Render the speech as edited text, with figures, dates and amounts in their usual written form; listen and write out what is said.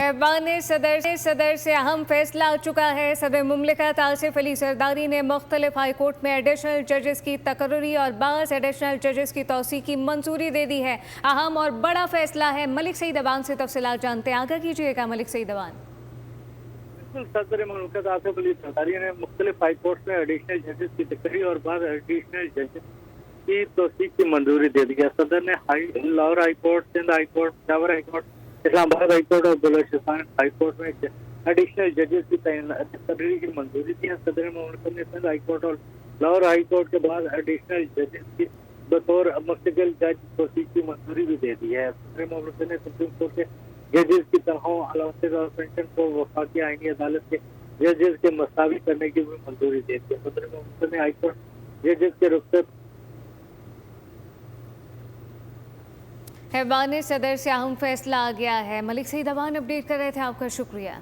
ऐवान सदर से अहम फैसला आ चुका है। सदर मुमलिकत आसिफ अली जरदारी ने मुख्तलिफ हाई कोर्ट में एडिशनल जजेस की तकर्री और बाज़ एडिशनल जजेस की तौसी की मंजूरी दे दी है। अहम और बड़ा फैसला है। मलिक सईद अवान से तफसीलात जानते हैं। आगाह कीजिएगा मलिक सईद अवान। सदर मुमलिकत आसिफ अली जरदारी ने मुख्तलिफ हाई कोर्ट में एडिशनल जजेस की तकर्री और बाज़ एडिशनल जजेस की तौसी की मंजूरी दे दी है। सदर ने Lahore high court, Sindh high court, Peshawar high court, Islamabad high court और बलोचिस्तान हाई कोर्ट में एडिशनल जजेस की तकर्री की मंजूरी दी है। सदर मुमलिकत ने सिंध हाई कोर्ट और लाहौर हाई कोर्ट के बाद एडिशनल जजेस की बतौर मुस्तकिल जज तौसीक की मंजूरी भी दे दी है। सदर मुमलिकत ने सुप्रीम कोर्ट के जजेस की तनख्वाह, अलाउंसेस और पेंशन को वफाकी आईनी अदालत के जजेस के मसावी करने की भी मंजूरी दे दी है। सदर मुमलिकत ने हाई कोर्ट जजेस के रुखसत ऐवान सदर से अहम फैसला आ गया है। मलिक सईद अवान अपडेट कर रहे थे, आपका शुक्रिया।